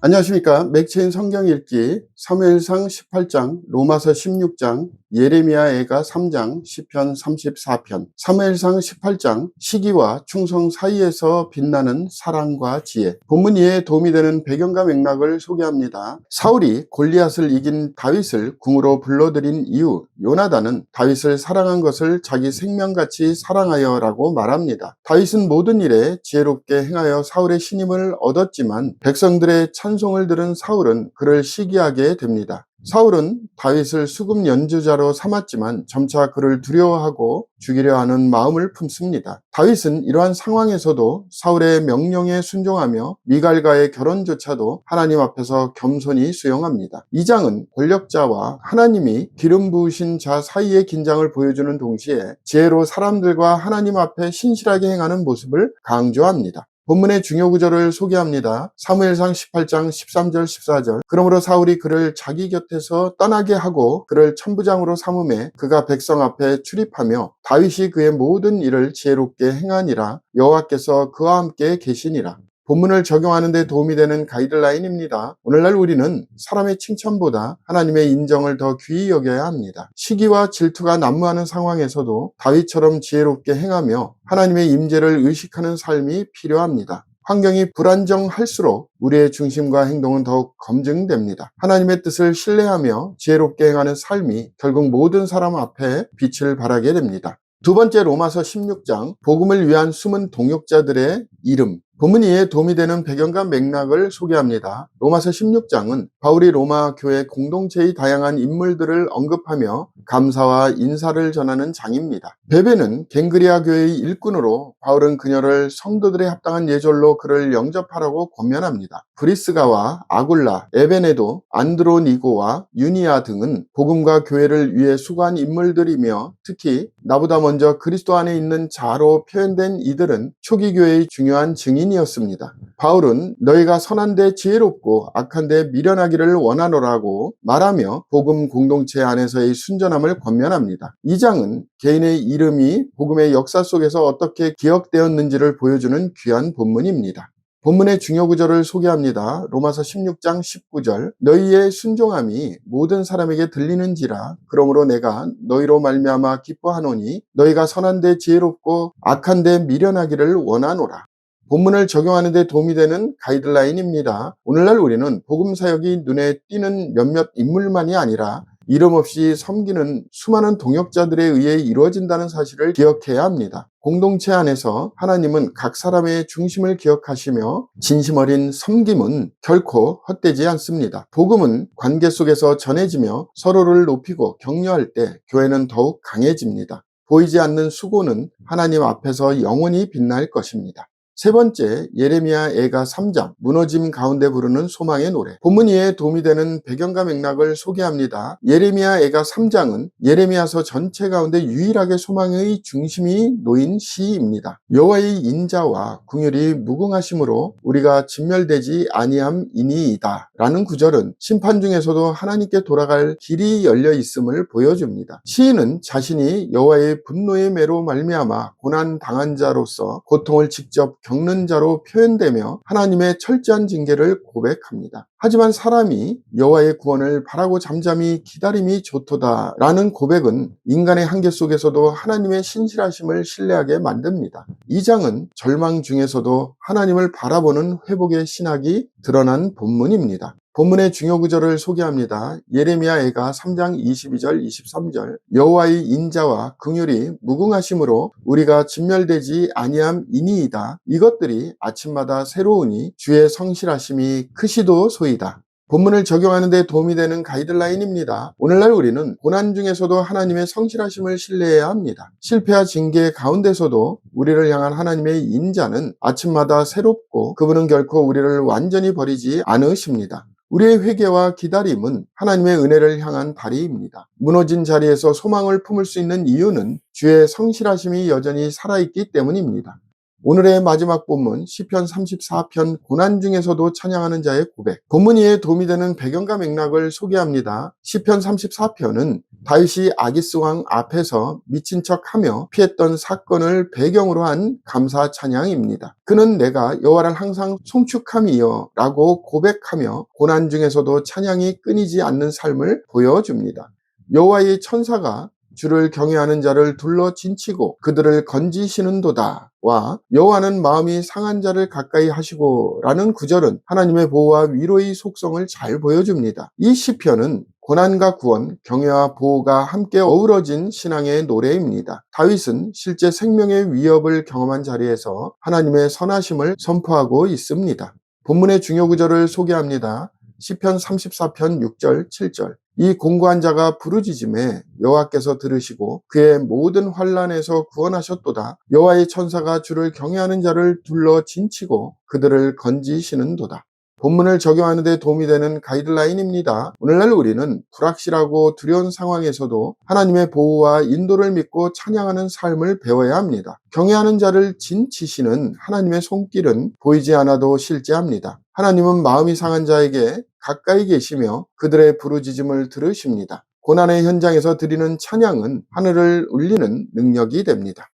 안녕하십니까. 맥체인 성경 읽기 사무엘상 18장, 로마서 16장, 예레미야애가 3장, 시편 34편, 사무엘상 18장, 시기와 충성 사이에서 빛나는 사랑과 지혜. 본문 이해에 도움이 되는 배경과 맥락을 소개합니다. 사울이 골리앗을 이긴 다윗을 궁으로 불러들인 이후 요나단은 다윗을 사랑한 것을 자기 생명같이 사랑하여라고 말합니다. 다윗은 모든 일에 지혜롭게 행하여 사울의 신임을 얻었지만 백성들의 찬송을 들은 사울은 그를 시기하게 됩니다. 사울은 다윗을 수금 연주자로 삼았지만 점차 그를 두려워하고 죽이려 하는 마음을 품습니다. 다윗은 이러한 상황에서도 사울의 명령에 순종하며 미갈과의 결혼조차도 하나님 앞에서 겸손히 수용합니다. 이 장은 권력자와 하나님이 기름 부으신 자 사이의 긴장을 보여주는 동시에 지혜로 사람들과 하나님 앞에 신실하게 행하는 모습을 강조합니다. 본문의 중요 구절을 소개합니다. 사무엘상 18장 13절 14절. 그러므로 사울이 그를 자기 곁에서 떠나게 하고 그를 천부장으로 삼음에 그가 백성 앞에 출입하며 다윗이 그의 모든 일을 지혜롭게 행하니라. 여호와께서 그와 함께 계시니라. 본문을 적용하는 데 도움이 되는 가이드라인입니다. 오늘날 우리는 사람의 칭찬보다 하나님의 인정을 더 귀히 여겨야 합니다. 시기와 질투가 난무하는 상황에서도 다윗처럼 지혜롭게 행하며 하나님의 임재를 의식하는 삶이 필요합니다. 환경이 불안정할수록 우리의 중심과 행동은 더욱 검증됩니다. 하나님의 뜻을 신뢰하며 지혜롭게 행하는 삶이 결국 모든 사람 앞에 빛을 발하게 됩니다. 두 번째, 로마서 16장, 복음을 위한 숨은 동역자들의 이름. 본문 이해에 도움이 되는 배경과 맥락을 소개합니다. 로마서 16장은 바울이 로마 교회 공동체의 다양한 인물들을 언급하며 감사와 인사를 전하는 장입니다. 베베는 갱그리아 교회의 일꾼으로 바울은 그녀를 성도들의 합당한 예절로 그를 영접하라고 권면합니다. 브리스가와 아굴라, 에베네도, 안드로니고와 유니아 등은 복음과 교회를 위해 수고한 인물들이며 특히 나보다 먼저 그리스도 안에 있는 자로 표현된 이들은 초기 교회의 중요한 증인이었습니다. 바울은 너희가 선한데 지혜롭고 악한데 미련하기를 원하노라고 말하며 복음 공동체 안에서의 순전함을 권면합니다. 이 장은 개인의 이름이 복음의 역사 속에서 어떻게 기억되었는지를 보여주는 귀한 본문입니다. 본문의 중요 구절을 소개합니다. 로마서 16장 19절. 너희의 순종함이 모든 사람에게 들리는지라. 그러므로 내가 너희로 말미암아 기뻐하노니 너희가 선한데 지혜롭고 악한데 미련하기를 원하노라. 본문을 적용하는 데 도움이 되는 가이드라인입니다. 오늘날 우리는 복음 사역이 눈에 띄는 몇몇 인물만이 아니라 이름 없이 섬기는 수많은 동역자들에 의해 이루어진다는 사실을 기억해야 합니다. 공동체 안에서 하나님은 각 사람의 중심을 기억하시며 진심 어린 섬김은 결코 헛되지 않습니다. 복음은 관계 속에서 전해지며 서로를 높이고 격려할 때 교회는 더욱 강해집니다. 보이지 않는 수고는 하나님 앞에서 영원히 빛날 것입니다. 세 번째, 예레미야애가 3장, 무너짐 가운데 부르는 소망의 노래. 본문 이해에 도움이 되는 배경과 맥락을 소개합니다. 예레미야애가 3장은 예레미야서 전체 가운데 유일하게 소망의 중심이 놓인 시입니다. 여호와의 인자와 긍휼이 무궁하심으로 우리가 진멸되지 아니함이니이다 라는 구절은 심판 중에서도 하나님께 돌아갈 길이 열려 있음을 보여줍니다. 시인은 자신이 여호와의 분노의 매로 말미암아 고난 당한 자로서 고통을 직접 겪는 자로 표현되며 하나님의 철저한 징계를 고백합니다. 하지만 사람이 여호와의 구원을 바라고 잠잠히 기다림이 좋도다 라는 고백은 인간의 한계 속에서도 하나님의 신실하심을 신뢰하게 만듭니다. 이 장은 절망 중에서도 하나님을 바라보는 회복의 신학이 드러난 본문입니다. 본문의 중요 구절을 소개합니다. 예레미야애가 3장 22절 23절. 여호와의 인자와 긍휼이 무궁하심으로 우리가 진멸되지 아니함이니이다. 이것들이 아침마다 새로우니 주의 성실하심이 크시도소이다. 본문을 적용하는 데 도움이 되는 가이드라인입니다. 오늘날 우리는 고난 중에서도 하나님의 성실하심을 신뢰해야 합니다. 실패와 징계 가운데서도 우리를 향한 하나님의 인자는 아침마다 새롭고 그분은 결코 우리를 완전히 버리지 않으십니다. 우리의 회개와 기다림은 하나님의 은혜를 향한 다리입니다. 무너진 자리에서 소망을 품을 수 있는 이유는 주의 성실하심이 여전히 살아있기 때문입니다. 오늘의 마지막 본문 시편 34편 고난 중에서도 찬양하는 자의 고백. 본문 이에 도움이 되는 배경과 맥락을 소개합니다. 시편 34편은 다윗이 아기스 왕 앞에서 미친 척하며 피했던 사건을 배경으로 한 감사 찬양입니다. 그는 내가 여호와를 항상 송축함이여 라고 고백하며 고난 중에서도 찬양이 끊이지 않는 삶을 보여줍니다. 여호와의 천사가 주를 경외하는 자를 둘러 진치고 그들을 건지시는도다 와 여호와는 마음이 상한 자를 가까이 하시고 라는 구절은 하나님의 보호와 위로의 속성을 잘 보여줍니다. 이 시편은 고난과 구원, 경외와 보호가 함께 어우러진 신앙의 노래입니다. 다윗은 실제 생명의 위협을 경험한 자리에서 하나님의 선하심을 선포하고 있습니다. 본문의 중요 구절을 소개합니다. 시편 34편 6절 7절. 이 공고한 자가 부르짖음에 여호와께서 들으시고 그의 모든 환난에서 구원하셨도다. 여호와의 천사가 주를 경외하는 자를 둘러 진치고 그들을 건지시는도다. 본문을 적용하는 데 도움이 되는 가이드라인입니다. 오늘날 우리는 불확실하고 두려운 상황에서도 하나님의 보호와 인도를 믿고 찬양하는 삶을 배워야 합니다. 경외하는 자를 진치시는 하나님의 손길은 보이지 않아도 실제합니다. 하나님은 마음이 상한 자에게 가까이 계시며 그들의 부르짖음을 들으십니다. 고난의 현장에서 드리는 찬양은 하늘을 울리는 능력이 됩니다.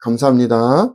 감사합니다.